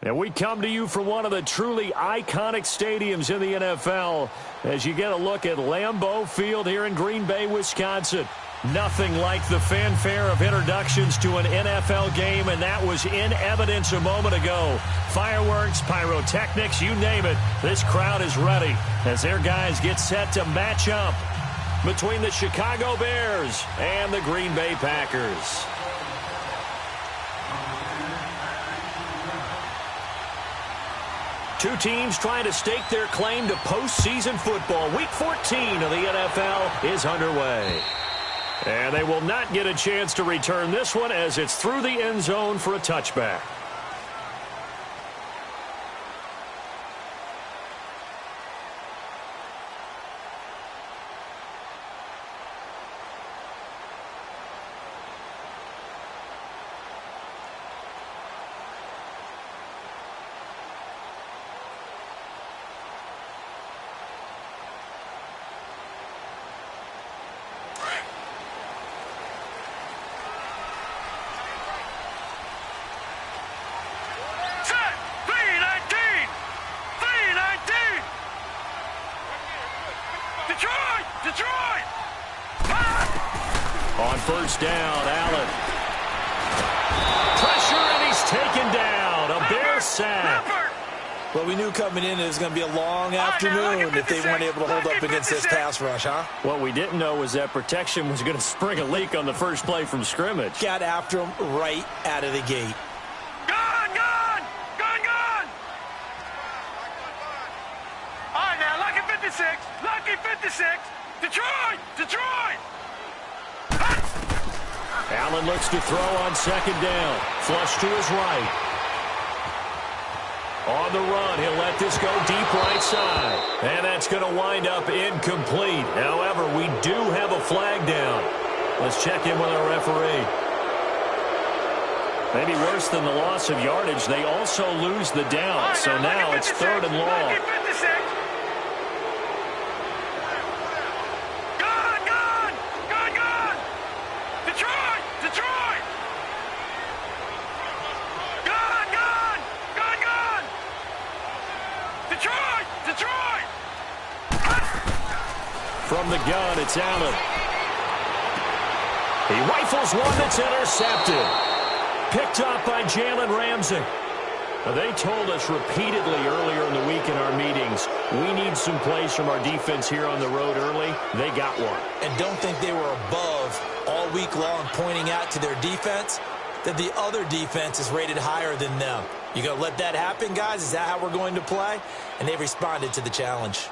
And we come to you from one of the truly iconic stadiums in the NFL as you get a look at Lambeau Field here in Green Bay, Wisconsin. Nothing like the fanfare of introductions to an NFL game, and that was in evidence a moment ago. Fireworks, pyrotechnics, you name it. This crowd is ready as their guys get set to match up between the Chicago Bears and the Green Bay Packers. Two teams trying to stake their claim to postseason football. Week 14 of the NFL is underway. And they will not get a chance to return this one as it's through the end zone for a touchback. On first down, Allen. Pressure, and he's taken down. A Bear sack. Well, we knew coming in it was going to be a long afternoon if they weren't able to hold up against this pass rush, huh? What we didn't know was that protection was going to spring a leak on the first play from scrimmage. Got after him right out of the gate. Gone! All right, now, lucky 56. Detroit! Allen looks to throw on second down. Flush to his right. On the run, he'll let this go deep right side. And that's going to wind up incomplete. However, we do have a flag down. Let's check in with our referee. Maybe worse than the loss of yardage, they also lose the down. So now it's 3rd and long. From the gun, it's Allen. He rifles one that's intercepted. Picked up by Jalen Ramsey. They told us repeatedly earlier in the week in our meetings, we need some plays from our defense here on the road early. They got one. And don't think they were above all week long pointing out to their defense that the other defense is rated higher than them. You going to let that happen, guys? Is that how we're going to play? And they responded to the challenge.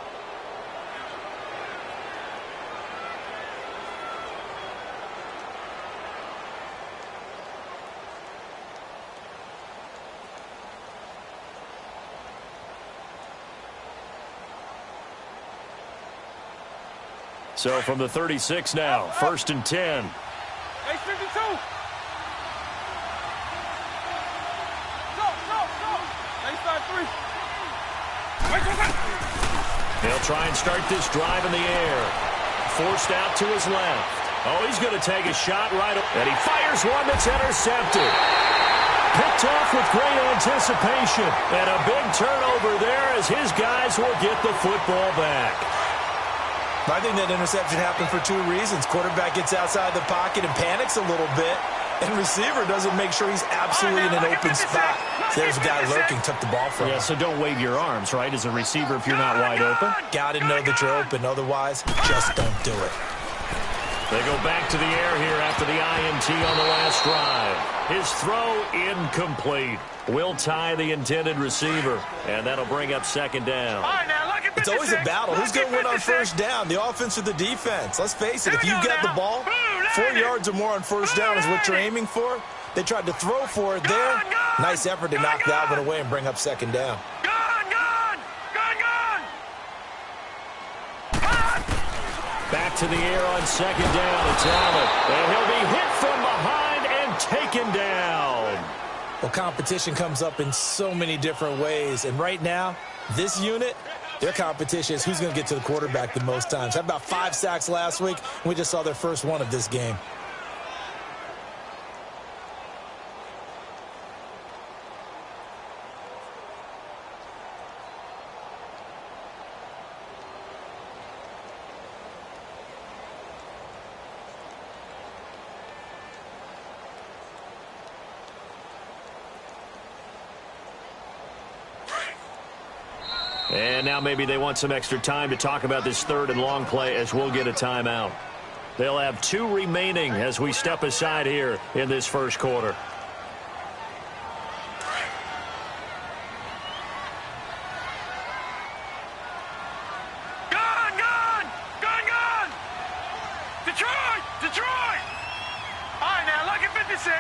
So from the 36 now, 1st and 10. Hey, 52. Go. Baseline 3. They'll try and start this drive in the air. Forced out to his left. Oh, he's going to take a shot right. And he fires one that's intercepted. Picked off with great anticipation. And a big turnover there as his guys will get the football back. I think that interception happened for 2 reasons. Quarterback gets outside the pocket and panics a little bit, and receiver doesn't make sure he's absolutely in an open spot. So there's a guy lurking, took the ball from him. Yeah, so don't wave your arms, right, as a receiver if you're not wide open. Got to know that you're open. Otherwise, just don't do it. They go back to the air here after the INT on the last drive. His throw incomplete. Will tie the intended receiver, and that'll bring up 2nd down. It's always a battle. Who's going to win on first down, the offense or the defense? Let's face it, if you get the ball, 4 yards or more on first down is what you're aiming for. They tried to throw for it there. Nice effort to knock that one away and bring up 2nd down. Back to the air on 2nd down. It's Allen. And he'll be hit from behind and taken down. Well, competition comes up in so many different ways. And right now, this unit, their competition is who's going to get to the quarterback the most times. Had about 5 sacks last week, and we just saw their first one of this game. And now maybe they want some extra time to talk about this third and long play as we'll get a timeout. They'll have 2 remaining as we step aside here in this first quarter. Gone! Detroit! All right, now, lucky 56.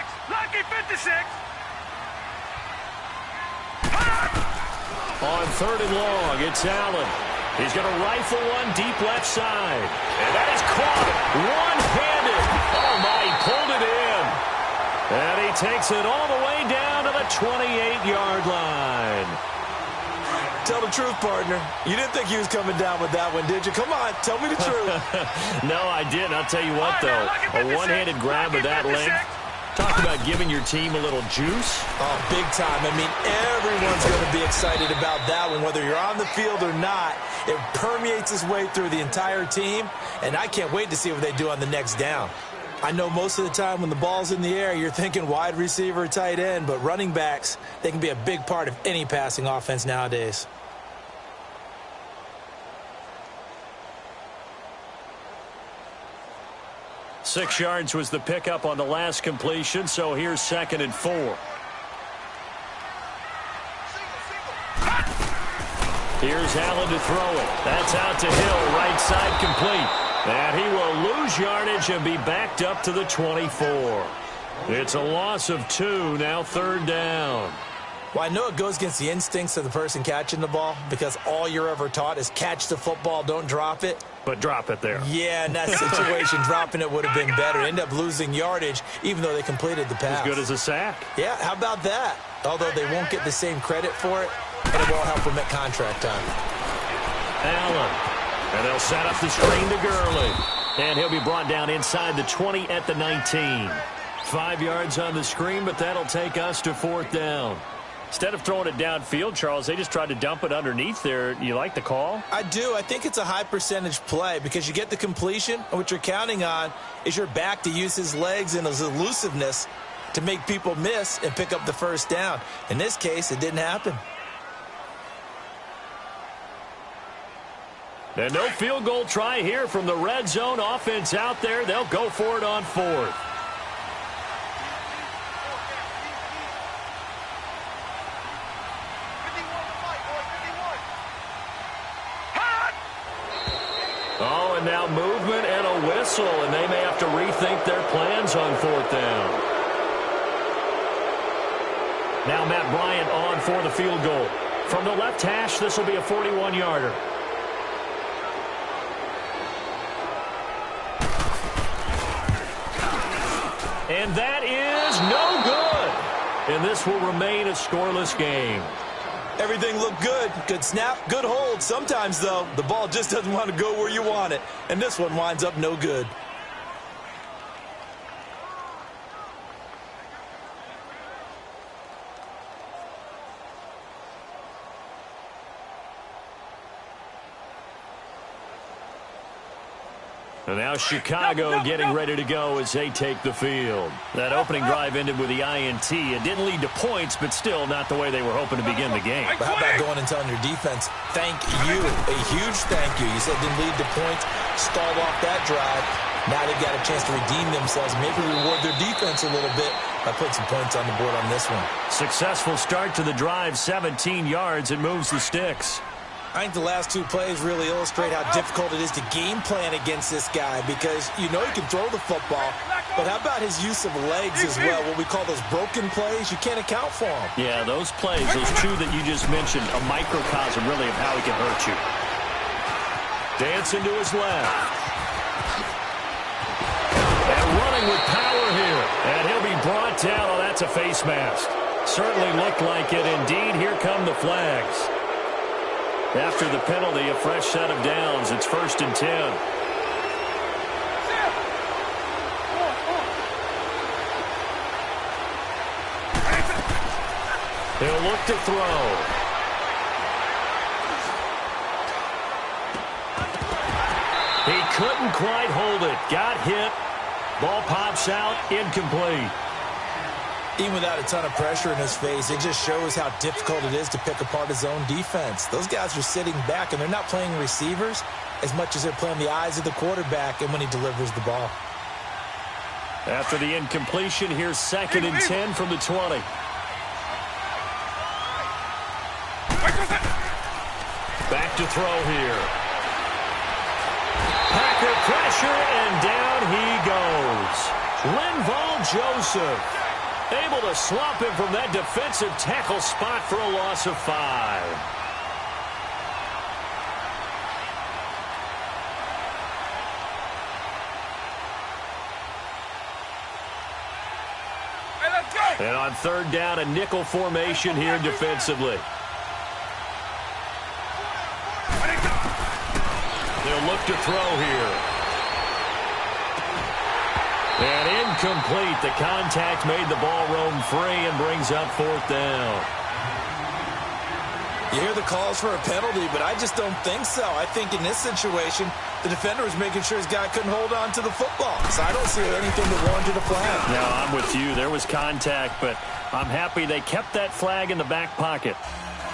On third and long, it's Allen. He's going to rifle one deep left side. And that is caught one-handed. Oh, my, he pulled it in. And he takes it all the way down to the 28-yard line. Tell the truth, partner. You didn't think he was coming down with that one, did you? Come on, tell me the truth. No, I didn't. I'll tell you what, though. A one-handed grab of that length. Talk about giving your team a little juice. Oh, big time. I mean, everyone's going to be excited about that one, whether you're on the field or not. It permeates its way through the entire team, and I can't wait to see what they do on the next down. I know most of the time when the ball's in the air, you're thinking wide receiver, tight end, but running backs, they can be a big part of any passing offense nowadays. Six yards was the pickup on the last completion, so here's 2nd and 4. Here's Allen to throw it. That's out to Hill, right side complete. And he will lose yardage and be backed up to the 24. It's a loss of 2, now 3rd down. Well, I know it goes against the instincts of the person catching the ball because all you're ever taught is catch the football, don't drop it. But drop it there. Yeah, in that situation, dropping it would have been better. End up losing yardage, even though they completed the pass. As good as a sack. Yeah, how about that? Although they won't get the same credit for it, and it won't help them at contract time. Allen. And they'll set up the screen to Gurley. And he'll be brought down inside the 20 at the 19. 5 yards on the screen, but that'll take us to 4th down. Instead of throwing it downfield, Charles, they just tried to dump it underneath there. You like the call? I do. I think it's a high percentage play because you get the completion, and what you're counting on is your back to use his legs and his elusiveness to make people miss and pick up the first down. In this case, it didn't happen. And no field goal try here from the red zone offense out there. They'll go for it on 4th. Oh, and now movement and a whistle, and they may have to rethink their plans on 4th down. Now Matt Bryant on for the field goal. From the left hash, this will be a 41-yarder. And that is no good. And this will remain a scoreless game. Everything looked good. Good snap, good hold. Sometimes, though, the ball just doesn't want to go where you want it. And this one winds up no good. And now Chicago getting ready to go as they take the field. That opening drive ended with the INT. It didn't lead to points, but still not the way they were hoping to begin the game. But how about going and telling your defense, thank you, a huge thank you. You said it didn't lead to points, stalled off that drive. Now they've got a chance to redeem themselves, maybe reward their defense a little bit by putting some points on the board on this one. Successful start to the drive, 17 yards, and moves the sticks. I think the last 2 plays really illustrate how difficult it is to game plan against this guy because you know he can throw the football, but how about his use of legs as well? What we call those broken plays, you can't account for them. Yeah, those plays, those 2 that you just mentioned, a microcosm really of how he can hurt you. Dancing to his left. And running with power here. And he'll be brought down. Oh, that's a face mask. Certainly looked like it. Indeed, here come the flags. After the penalty, a fresh set of downs. It's 1st and 10. He'll look to throw. He couldn't quite hold it. Got hit. Ball pops out. Incomplete. Even without a ton of pressure in his face, it just shows how difficult it is to pick apart his own defense. Those guys are sitting back, and they're not playing receivers as much as they're playing the eyes of the quarterback and when he delivers the ball. After the incompletion, here's 2nd and 10 from the 20. Back to throw here. Packer pressure, and down he goes. Linval Joseph able to slump him from that defensive tackle spot for a loss of 5. Hey, let's go. And on 3rd down, a nickel formation here defensively. They'll look to throw here. And incomplete. The contact made the ball roam free and brings up 4th down. You hear the calls for a penalty, but I just don't think so. I think in this situation, the defender was making sure his guy couldn't hold on to the football. So I don't see anything that warranted a flag. No, I'm with you. There was contact, but I'm happy they kept that flag in the back pocket.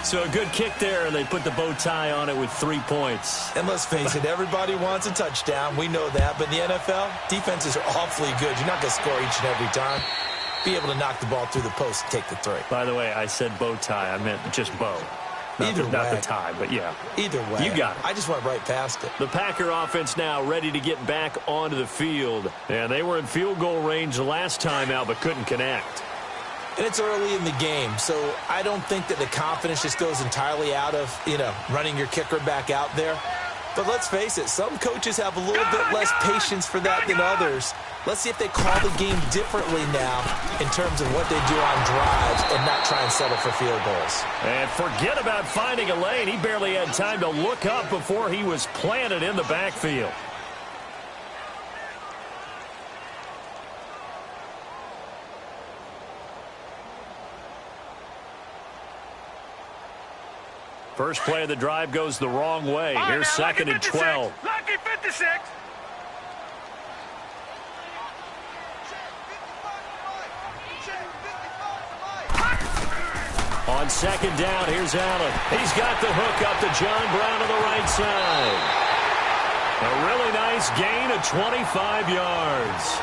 So a good kick there, and they put the bow tie on it with 3 points. And let's face it, everybody wants a touchdown. We know that. But in the NFL, defenses are awfully good. You're not going to score each and every time. Be able to knock the ball through the post and take the 3. By the way, I said bow tie. I meant just bow. Not the tie, but yeah. Either way. You got it. I just went right past it. The Packer offense now ready to get back onto the field. And they were in field goal range the last time out, but couldn't connect. And it's early in the game, so I don't think that the confidence just goes entirely out of, running your kicker back out there. But let's face it, some coaches have a little bit less patience for that than others. Let's see if they call the game differently now in terms of what they do on drives and not try and settle for field goals. And forget about finding a lane. He barely had time to look up before he was planted in the backfield. First play of the drive goes the wrong way. Here's 2nd and 12. Lucky 56. On 2nd down, here's Allen. He's got the hook up to John Brown on the right side. A really nice gain of 25 yards.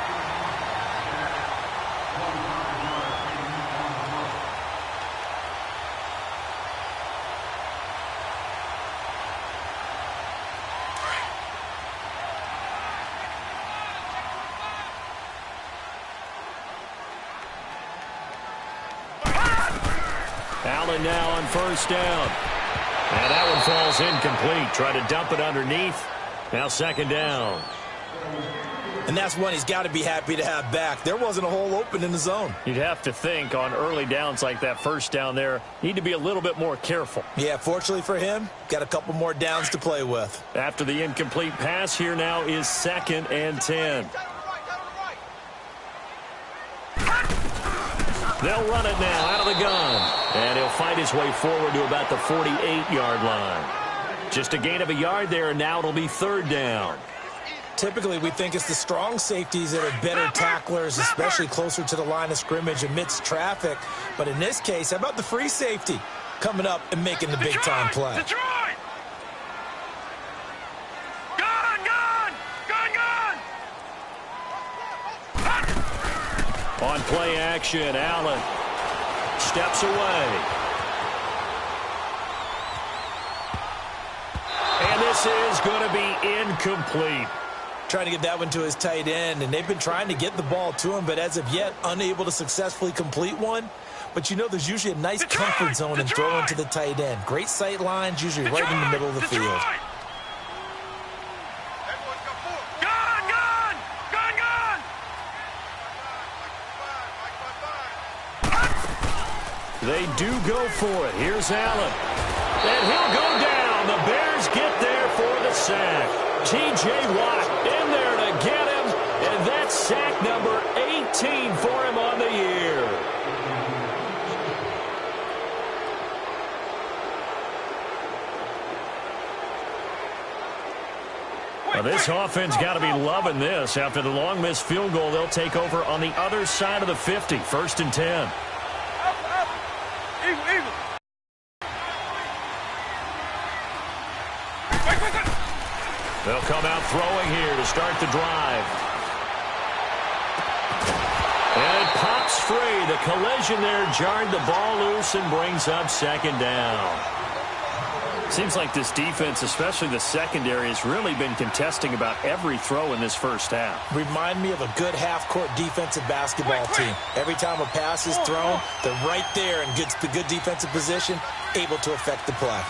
Allen now on 1st down. And that one falls incomplete. Try to dump it underneath. Now 2nd down. And that's one he's got to be happy to have back. There wasn't a hole open in the zone. You'd have to think on early downs like that 1st down there, need to be a little bit more careful. Yeah, fortunately for him, got a couple more downs to play with. After the incomplete pass, here now is 2nd and 10. They'll run it now out of the gun. And he'll fight his way forward to about the 48-yard line. Just a gain of a yard there, and now it'll be 3rd down. Typically, we think it's the strong safeties that are better tacklers, especially closer to the line of scrimmage amidst traffic. But in this case, how about the free safety coming up and making the big-time play? Detroit! Gun! On play action, Allen steps away. And this is going to be incomplete. Trying to get that one to his tight end, and they've been trying to get the ball to him, but as of yet, unable to successfully complete one. But there's usually a nice comfort zone in throwing to the tight end. Great sight lines, usually right in the middle of the field. They do go for it. Here's Allen. And he'll go down. The Bears get there for the sack. T.J. Watt in there to get him. And that's sack number 18 for him on the year. Well, this offense got to be loving this. After the long missed field goal, they'll take over on the other side of the 50. 1st and 10. Eagle. They'll come out throwing here to start the drive. And it pops free. The collision there jarred the ball loose and brings up 2nd down. Seems like this defense, especially the secondary, has really been contesting about every throw in this first half. Remind me of a good half-court defensive basketball team. Every time a pass is thrown, they're right there in good defensive position, able to affect the play.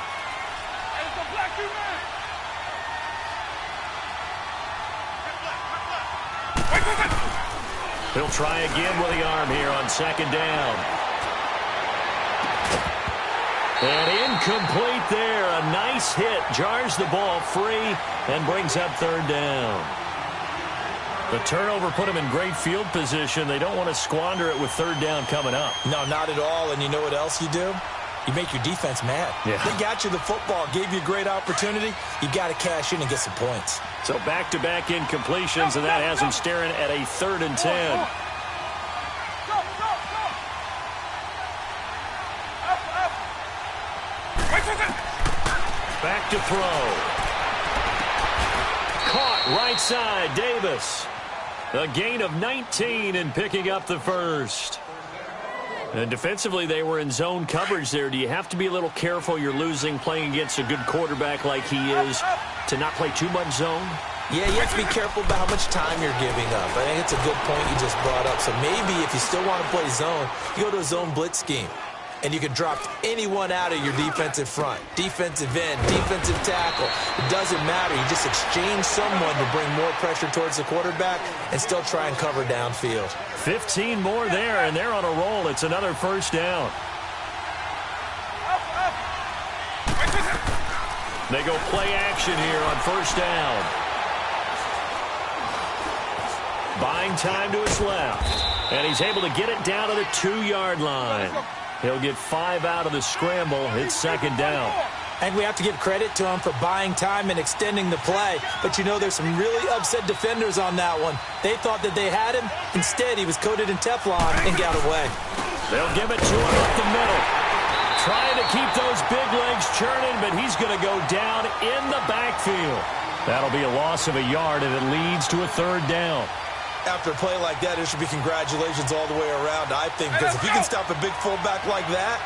He'll try again with the arm here on 2nd down. And incomplete there. A nice hit. Jars the ball free and brings up 3rd down. The turnover put them in great field position. They don't want to squander it with 3rd down coming up. No, not at all. And you know what else you do? You make your defense mad. Yeah. They got you the football, gave you a great opportunity. You got to cash in and get some points. So back-to-back incompletions, and that has them staring at a 3rd and 10. Back to throw. Caught right side, Davis. A gain of 19 and picking up the first. And defensively, they were in zone coverage there. Do you have to be a little careful you're losing playing against a good quarterback like he is to not play too much zone? Yeah, you have to be careful about how much time you're giving up. I think it's a good point you just brought up. So maybe if you still want to play zone, you go to a zone blitz scheme. And you can drop anyone out of your defensive front, defensive end, defensive tackle. It doesn't matter. You just exchange someone to bring more pressure towards the quarterback and still try and cover downfield. 15 more there, and they're on a roll. It's another 1st down. They go play action here on 1st down. Buying time to his left. And he's able to get it down to the 2-yard line. He'll get 5 out of the scramble. It's 2nd down. And we have to give credit to him for buying time and extending the play. But you know, there's some really upset defenders on that one. They thought that they had him. Instead, he was coated in Teflon and got away. They'll give it to him up the middle. Trying to keep those big legs churning, but he's going to go down in the backfield. That'll be a loss of a yard, and it leads to a 3rd down. After a play like that, it should be congratulations all the way around, I think, because if you can stop a big fullback like that,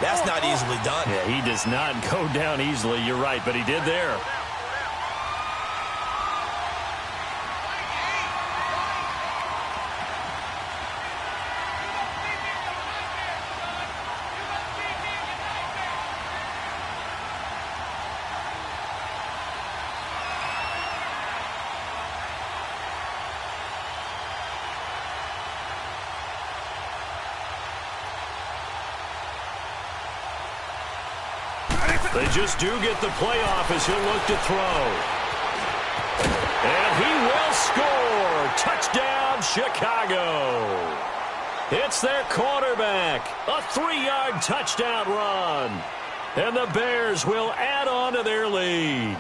that's not easily done. Yeah, he does not go down easily. You're right, but he did there. They just do get the playoff as he'll look to throw. And he will score. Touchdown, Chicago. It's their quarterback. A 3-yard touchdown run. And the Bears will add on to their lead.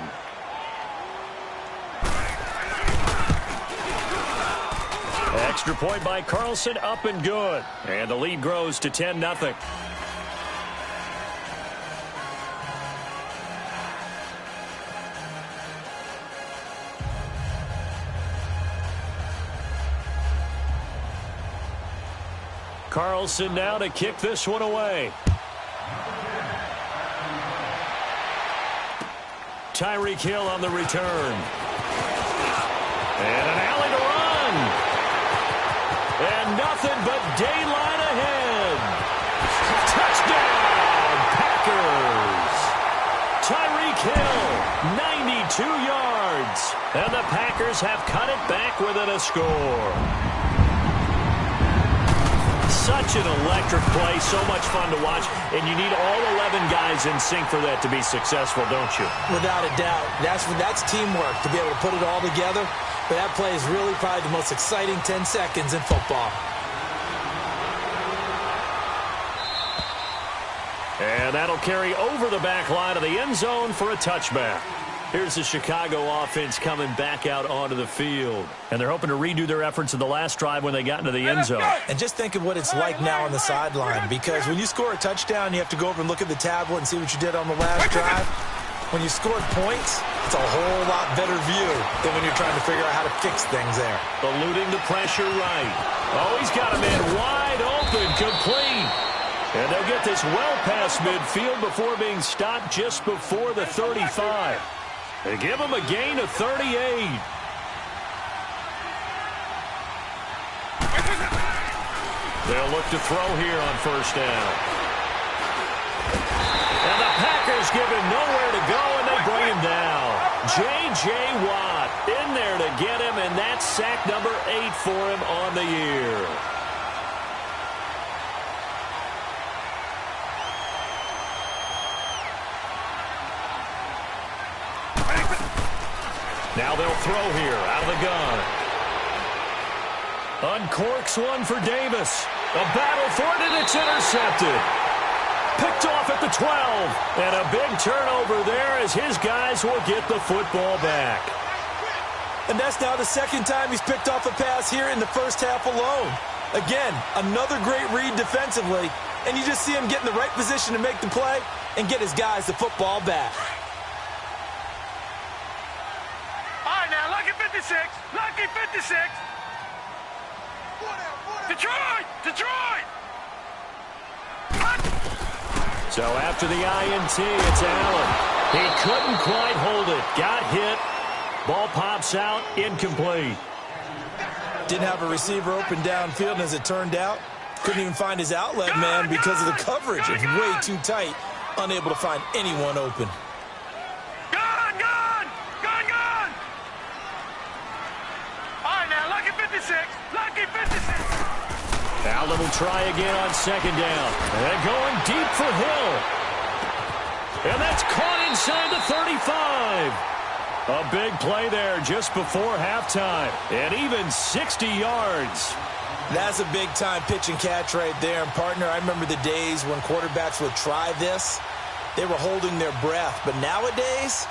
Extra point by Carlson, up and good. And the lead grows to 10-0. Carlson now to kick this one away. Tyreek Hill on the return. And an alley to run. And nothing but daylight ahead. Touchdown, Packers. Tyreek Hill, 92 yards. And the Packers have cut it back within a score. Such an electric play, so much fun to watch, and you need all 11 guys in sync for that to be successful, don't you? Without a doubt. That's teamwork, to be able to put it all together. But that play is really probably the most exciting 10 seconds in football. And that'll carry over the back line of the end zone for a touchback. Here's the Chicago offense coming back out onto the field. And they're hoping to redo their efforts in the last drive when they got into the end zone. And just think of what it's like now on the sideline, because when you score a touchdown, you have to go over and look at the tablet and see what you did on the last drive. When you scored points, it's a whole lot better view than when you're trying to figure out how to fix things there. Eluding the pressure right. Oh, he's got a man wide open, complete. And they'll get this well past midfield before being stopped just before the 35. They give him a gain of 38. They'll look to throw here on first down. And the Packers give him nowhere to go, and they bring him down. J.J. Watt in there to get him, and that's sack number 8 for him on the year. Now they'll throw here out of the gun. Uncorks one for Davis. A battle for it, and it's intercepted. Picked off at the 12. And a big turnover there as his guys will get the football back. And that's now the second time he's picked off a pass here in the first half alone. Again, another great read defensively. And you just see him get in the right position to make the play and get his guys the football back. Lucky 56. Lucky 56. Detroit! Detroit! So after the INT, it's Allen. He couldn't quite hold it. Got hit. Ball pops out. Incomplete. Didn't have a receiver open downfield, and as it turned out, couldn't even find his outlet man because of the coverage. It's way too tight. Unable to find anyone open. Lucky 56. Allen will try again on second down. And going deep for Hill. And that's caught inside the 35. A big play there just before halftime. And even 60 yards. That's a big-time pitch and catch right there. And, partner, I remember the days when quarterbacks would try this. They were holding their breath. But nowadays,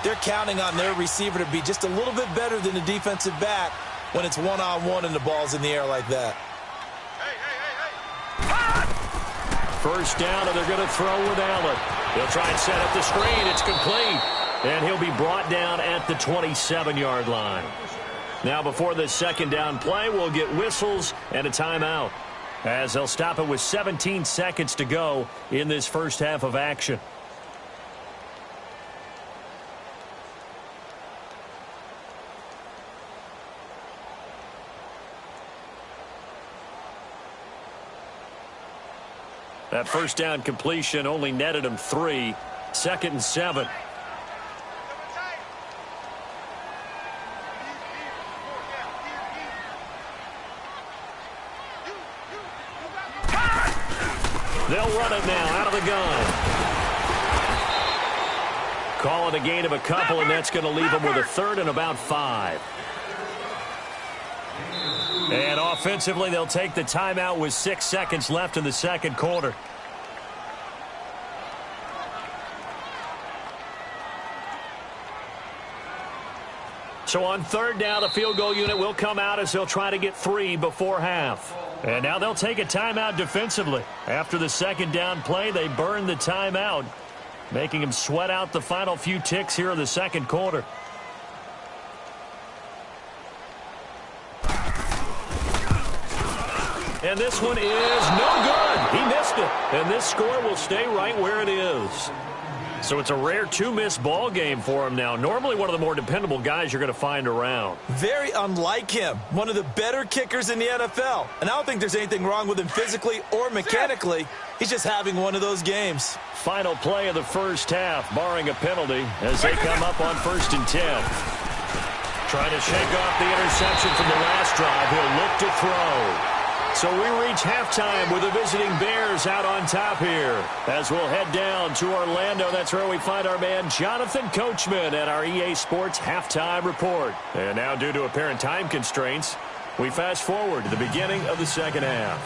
they're counting on their receiver to be just a little bit better than the defensive back when it's one-on-one and the ball's in the air like that. First down, and they're going to throw with Allen. He'll try and set up the screen. It's complete. And he'll be brought down at the 27-yard line. Now, before this second down play, we'll get whistles and a timeout, as they'll stop it with 17 seconds to go in this first half of action. That first down completion only netted him 3. 2nd and 7. They'll run it now out of the gun. Call it a gain of a couple, and that's going to leave them with a 3rd and about 5. And offensively, they'll take the timeout with 6 seconds left in the second quarter. So on 3rd down, the field goal unit will come out as they'll try to get 3 before half. And now they'll take a timeout defensively. After the second down play, they burn the timeout, making them sweat out the final few ticks here in the second quarter. And this one is no good. He missed it. And this score will stay right where it is. So it's a rare 2-miss ball game for him now. Normally one of the more dependable guys you're going to find around. Very unlike him. One of the better kickers in the NFL. And I don't think there's anything wrong with him physically or mechanically. He's just having one of those games. Final play of the first half, barring a penalty, as they come up on 1st and 10. Trying to shake off the interception from the last drive. He'll look to throw. So we reach halftime with the visiting Bears out on top here. As we'll head down to Orlando, that's where we find our man Jonathan Coachman at our EA Sports Halftime Report. And now, due to apparent time constraints, we fast forward to the beginning of the second half.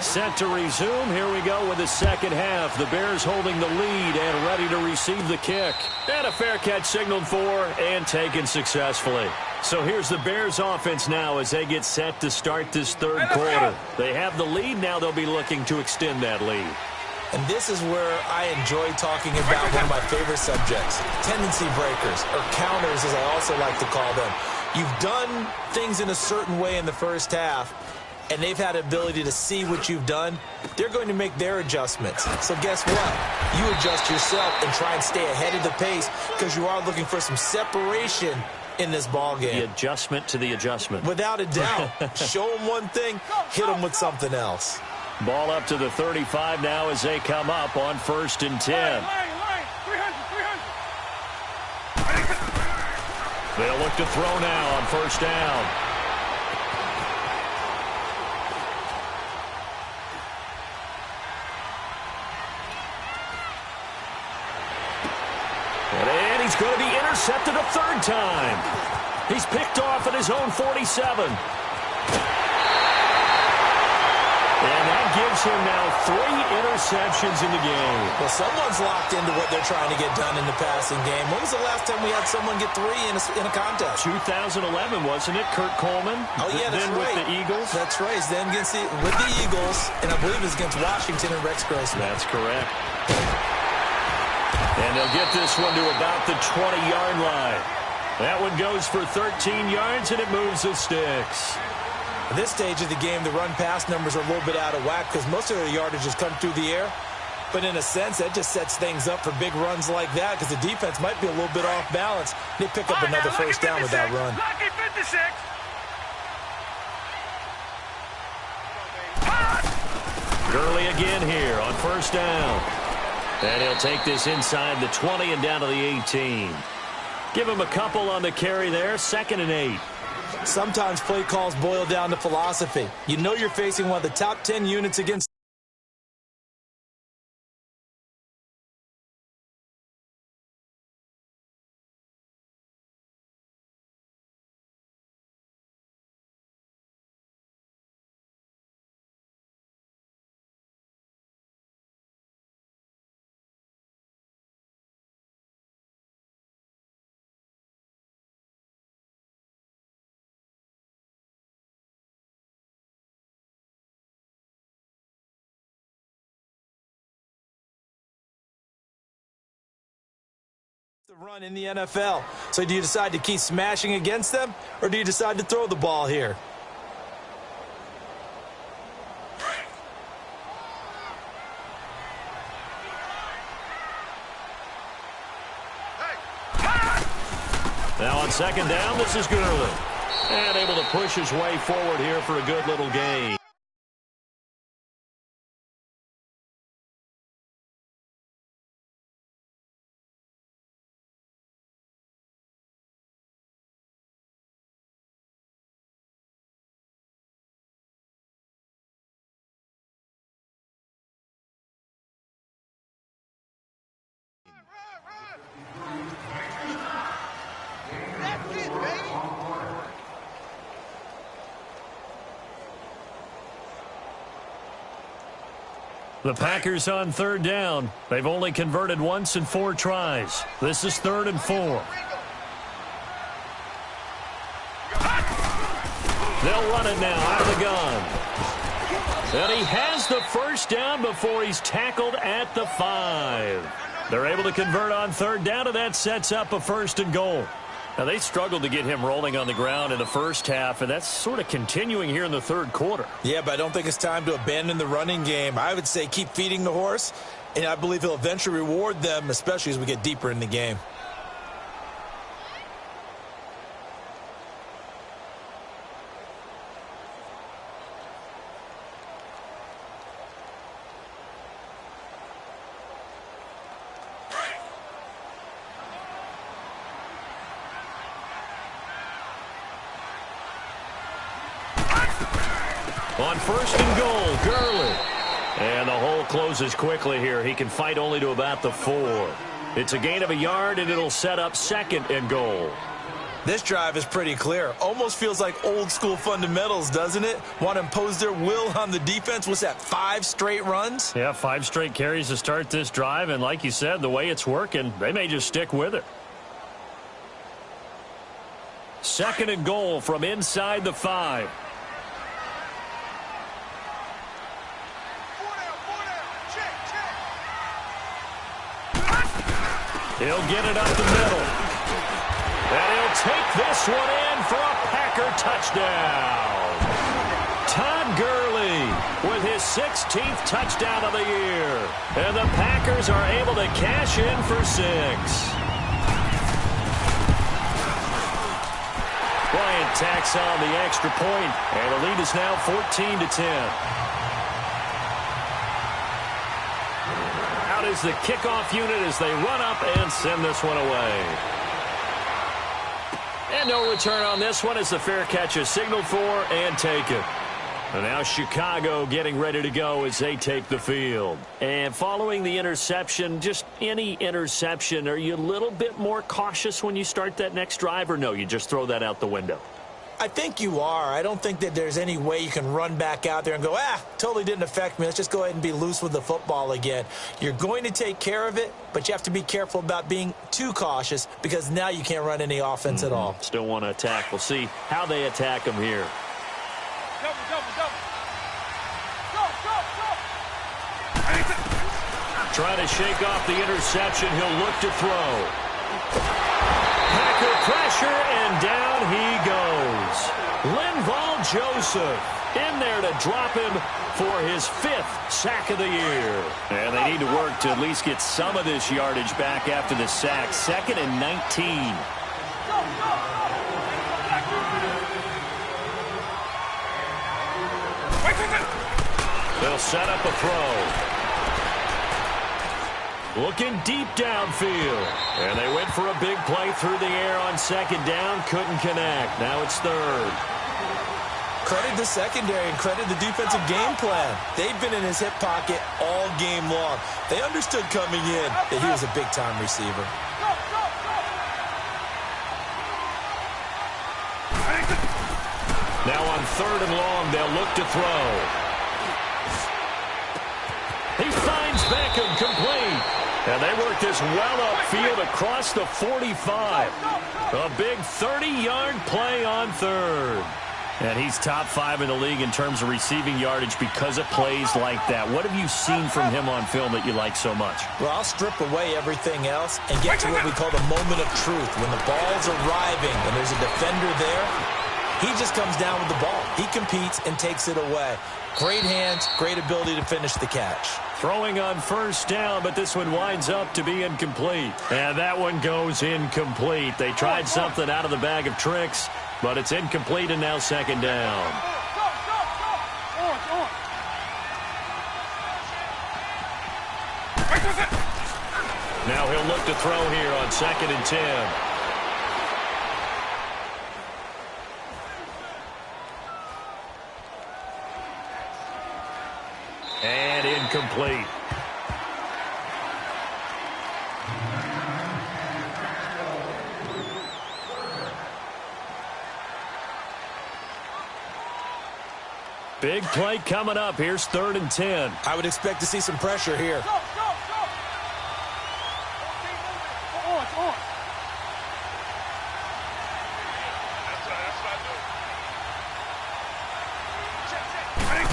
Set to resume. Here we go with the second half. The Bears holding the lead and ready to receive the kick. And a fair catch signaled for and taken successfully. So here's the Bears offense now as they get set to start this third quarter. They have the lead. Now they'll be looking to extend that lead. And this is where I enjoy talking about one of my favorite subjects, tendency breakers, or counters as I also like to call them. You've done things in a certain way in the first half, and they've had the ability to see what you've done. They're going to make their adjustments. So guess what? You adjust yourself and try and stay ahead of the pace because you are looking for some separation in this ball game. The adjustment to the adjustment. Without a doubt. Show them one thing, hit them with something else. Ball up to the 35 now as they come up on 1st and 10. They'll look to throw now on 1st down. And he's going to be intercepted a third time. He's picked off at his own 47. And that gives him now 3 interceptions in the game. Well, someone's locked into what they're trying to get done in the passing game. When was the last time we had someone get 3 in a contest? 2011, wasn't it? Kurt Coleman. Oh, yeah, that's then right. With the Eagles. That's right. It's then with the Eagles, and I believe it's against Washington and Rex Grossman. That's correct. And they'll get this one to about the 20-yard line. That one goes for 13 yards, and it moves the sticks. At this stage of the game, the run-pass numbers are a little bit out of whack because most of their yardage has come through the air. But in a sense, that just sets things up for big runs like that because the defense might be a little bit off balance. They pick up another first down with that run. Lucky 56. Gurley again here on 1st down. And he'll take this inside the 20 and down to the 18. Give him a couple on the carry there. 2nd and 8. Sometimes play calls boil down to philosophy. You know you're facing one of the top 10 units against. The run in the NFL. So do you decide to keep smashing against them, or do you decide to throw the ball here? Now on 2nd down, this is Gurley. And able to push his way forward here for a good little gain. The Packers on 3rd down. They've only converted once in 4 tries. This is 3rd and 4. They'll run it now out of the gun. And he has the first down before he's tackled at the 5. They're able to convert on 3rd down, and that sets up a 1st and goal. Now, they struggled to get him rolling on the ground in the first half, and that's sort of continuing here in the 3rd quarter. Yeah, but I don't think it's time to abandon the running game. I would say keep feeding the horse, and I believe he'll eventually reward them, especially as we get deeper in the game. On 1st and goal, Gurley. And the hole closes quickly here. He can fight only to about the 4. It's a gain of a yard, and it'll set up 2nd and goal. This drive is pretty clear. Almost feels like old school fundamentals, doesn't it? Want to impose their will on the defense. What's that, 5 straight runs? Yeah, 5 straight carries to start this drive. And like you said, the way it's working, they may just stick with it. 2nd and goal from inside the 5. He'll get it up the middle. And he'll take this one in for a Packer touchdown. Todd Gurley with his 16th touchdown of the year. And the Packers are able to cash in for 6. Bryant tacks on the extra point, and the lead is now 14-10. Out is the kickoff unit as they run up and send this one away. And no return on this one as the fair catch is signaled for and taken. And now Chicago getting ready to go as they take the field. And following the interception, just any interception, are you a little bit more cautious when you start that next drive, or no, you just throw that out the window? I think you are. I don't think that there's any way you can run back out there and go, totally didn't affect me. Let's just go ahead and be loose with the football again. You're going to take care of it, but you have to be careful about being too cautious because now you can't run any offense at all. Still want to attack. We'll see how they attack them here. Trying to shake off the interception. He'll look to throw. Packer pressure, and down he goes. Linval Joseph in there to drop him for his 5th sack of the year. And they need to work to at least get some of this yardage back after the sack. 2nd and 19. They'll set up a throw. Looking deep downfield. And they went for a big play through the air on 2nd down. Couldn't connect. Now it's 3rd. Credit the secondary and credit the defensive game plan. They've been in his hip pocket all game long. They understood coming in that he was a big-time receiver. Now on 3rd and long, they'll look to throw. He finds Beckham complete. And they work this well upfield across the 45. A big 30-yard play on 3rd. And he's top 5 in the league in terms of receiving yardage because of plays like that. What have you seen from him on film that you like so much? Well, I'll strip away everything else and get to what we call the moment of truth. When the ball's arriving and there's a defender there, he just comes down with the ball. He competes and takes it away. Great hands, great ability to finish the catch. Throwing on 1st down, but this one winds up to be incomplete. And that one goes incomplete. They tried something out of the bag of tricks, but it's incomplete and now 2nd down. Now he'll look to throw here on 2nd and 10. And incomplete. Big play coming up. Here's 3rd and 10. I would expect to see some pressure here.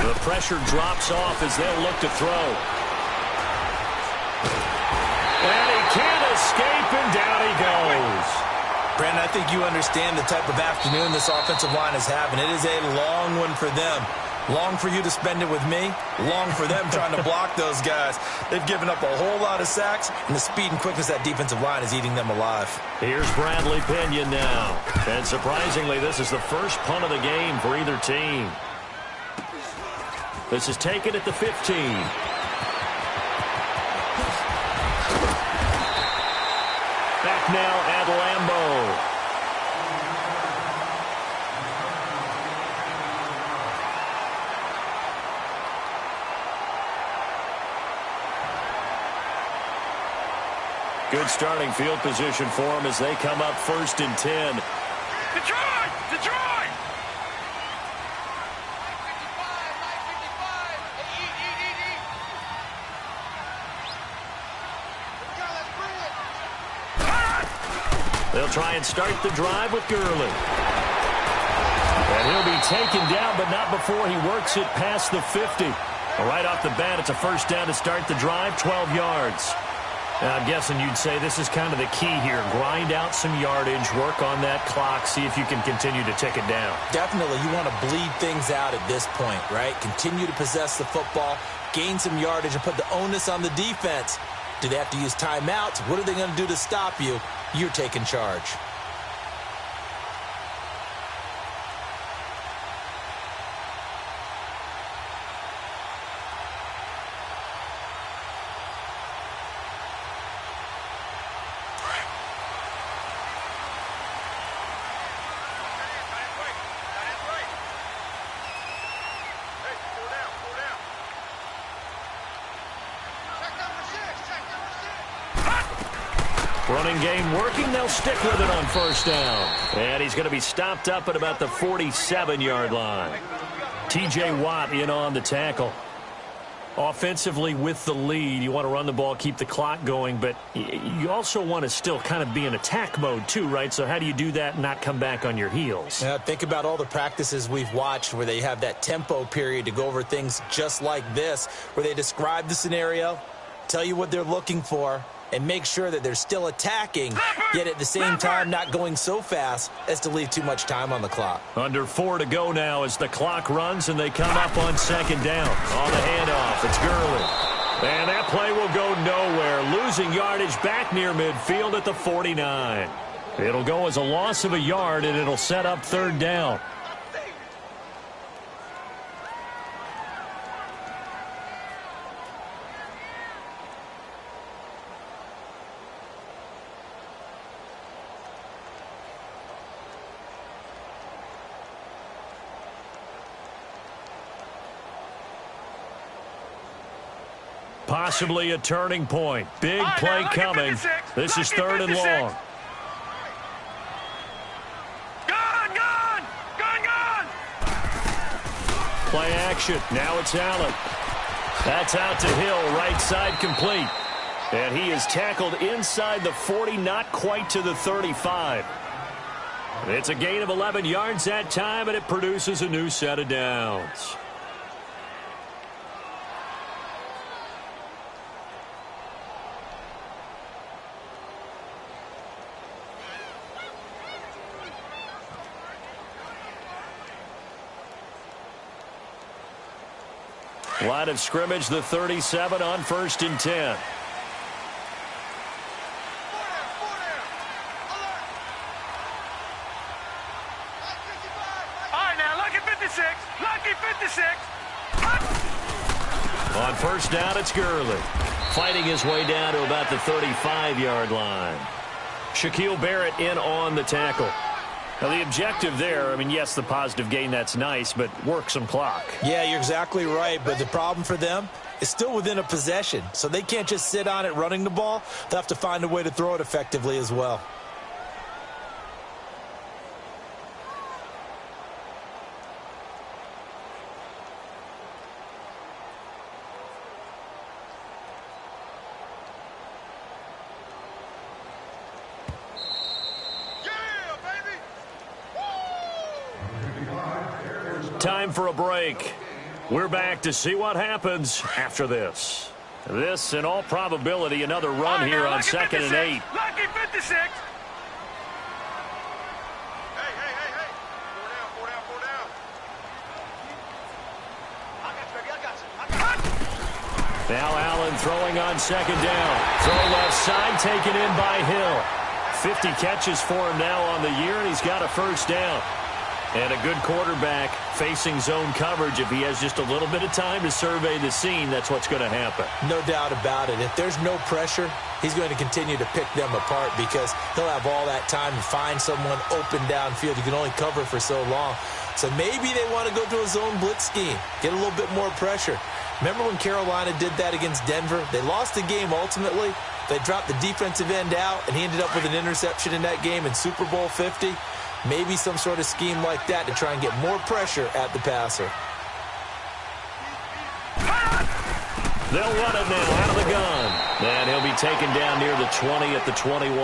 The pressure drops off as they'll look to throw. And he can't escape, and down he goes. Brandon, I think you understand the type of afternoon this offensive line is having. It is a long one for them. Long for you to spend it with me. Long for them trying to block those guys. They've given up a whole lot of sacks, and the speed and quickness of that defensive line is eating them alive. Here's Bradley Pinion now. And surprisingly, this is the first punt of the game for either team. This is taken at the 15. Back now at Lambeau. Good starting field position for them as they come up 1st and 10. Detroit! Detroit! They'll try and start the drive with Gurley. And he'll be taken down, but not before he works it past the 50. Right off the bat, it's a first down to start the drive, 12 yards. Now, I'm guessing you'd say this is kind of the key here. Grind out some yardage, work on that clock, see if you can continue to tick it down. Definitely, you want to bleed things out at this point, right? Continue to possess the football, gain some yardage, and put the onus on the defense. Do they have to use timeouts? What are they going to do to stop you? You're taking charge. Running game working. They'll stick with it on first down. And he's going to be stopped up at about the 47-yard line. T.J. Watt in on the tackle. Offensively with the lead, you want to run the ball, keep the clock going, but you also want to still kind of be in attack mode too, right? So how do you do that and not come back on your heels? Think about all the practices we've watched where they have that tempo period to go over things just like this, where they describe the scenario, tell you what they're looking for, and make sure that they're still attacking, yet at the same time not going so fast as to leave too much time on the clock. Under 4 to go now as the clock runs and they come up on second down. On the handoff, it's Gurley. And that play will go nowhere. Losing yardage back near midfield at the 49. It'll go as a loss of a yard, and it'll set up third down. Possibly a turning point. Big play coming. This is third and long. Gone! Play action. Now it's Allen. That's out to Hill. Right side complete. And he is tackled inside the 40, not quite to the 35. It's a gain of 11 yards that time, and it produces a new set of downs. Line of scrimmage, the 37 on first and 10. All right, now, lucky 56. Lucky 56. On first down, it's Gurley. Fighting his way down to about the 35-yard line. Shaquille Barrett in on the tackle. Now, the objective there, I mean, yes, the positive gain, that's nice, but work some clock. Yeah, you're exactly right, but the problem for them is still within a possession, so they can't just sit on it running the ball. They'll have to find a way to throw it effectively as well. Time for a break. We're back to see what happens after this. This, in all probability, another run here on second and 8. Lucky 56. Hey. Four down. I got you. Now Allen throwing on second down. Throw left side, taken in by Hill. 50 catches for him now on the year, and he's got a first down. And a good quarterback facing zone coverage. If he has just a little bit of time to survey the scene, that's what's going to happen. No doubt about it. If there's no pressure, he's going to continue to pick them apart because he'll have all that time to find someone open downfield. You can only cover for so long. So maybe they want to go to a zone blitz scheme, get a little bit more pressure. Remember when Carolina did that against Denver? They lost the game ultimately. They dropped the defensive end out, and he ended up with an interception in that game in Super Bowl 50. Maybe some sort of scheme like that to try and get more pressure at the passer. They'll run it now out of the gun. And he'll be taken down near the 20 at the 21.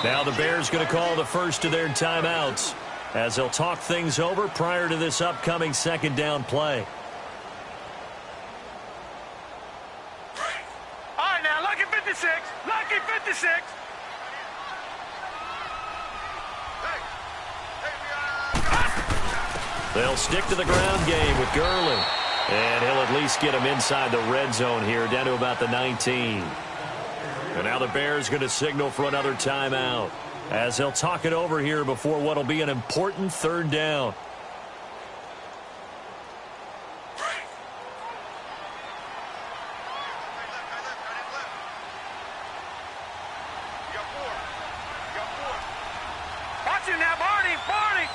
Now the Bears going to call the first of their timeouts as they'll talk things over prior to this upcoming second down play. All right, now, lucky 56. Lucky 56. They'll stick to the ground game with Gurley. And he'll at least get him inside the red zone here, down to about the 19. And now the Bears going to signal for another timeout as they'll talk it over here before what will be an important third down. Watch him now, Barney. Barney.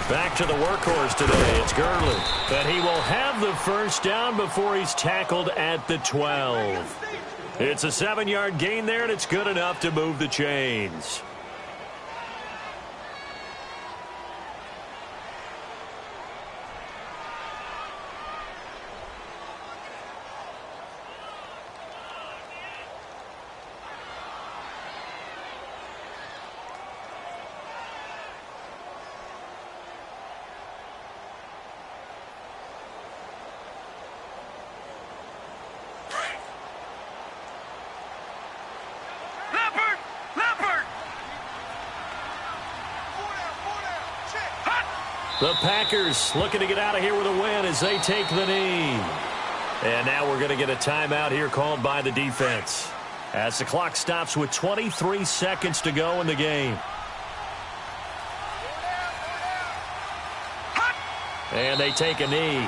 Back to the workhorse today. It's Gurley. And he will have the first down before he's tackled at the 12. It's a 7-yard gain there, and it's good enough to move the chains. The Packers looking to get out of here with a win as they take the knee. And now we're going to get a timeout here called by the defense as the clock stops with 23 seconds to go in the game. And they take a knee.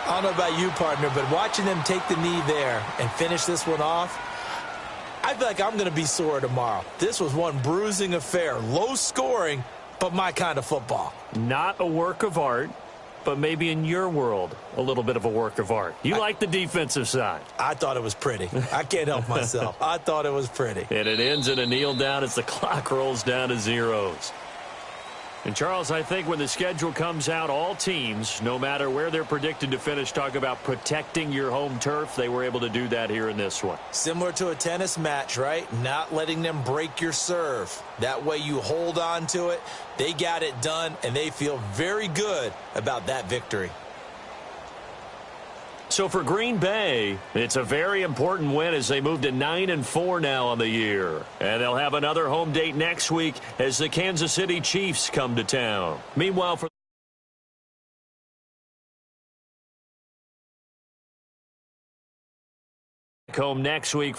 I don't know about you, partner, but watching them take the knee there and finish this one off, I feel like I'm going to be sore tomorrow. This was one bruising affair, low scoring, but my kind of football. Not a work of art, but maybe in your world, a little bit of a work of art. You like the defensive side. I thought it was pretty. I can't help myself. I thought it was pretty. And it ends in a kneel down as the clock rolls down to zeros. And, Charles, I think when the schedule comes out, all teams, no matter where they're predicted to finish, talk about protecting your home turf. They were able to do that here in this one. Similar to a tennis match, right? Not letting them break your serve. That way you hold on to it. They got it done, and they feel very good about that victory. So for Green Bay, it's a very important win as they move to 9-4 now on the year. And they'll have another home date next week as the Kansas City Chiefs come to town. Meanwhile, for home next week.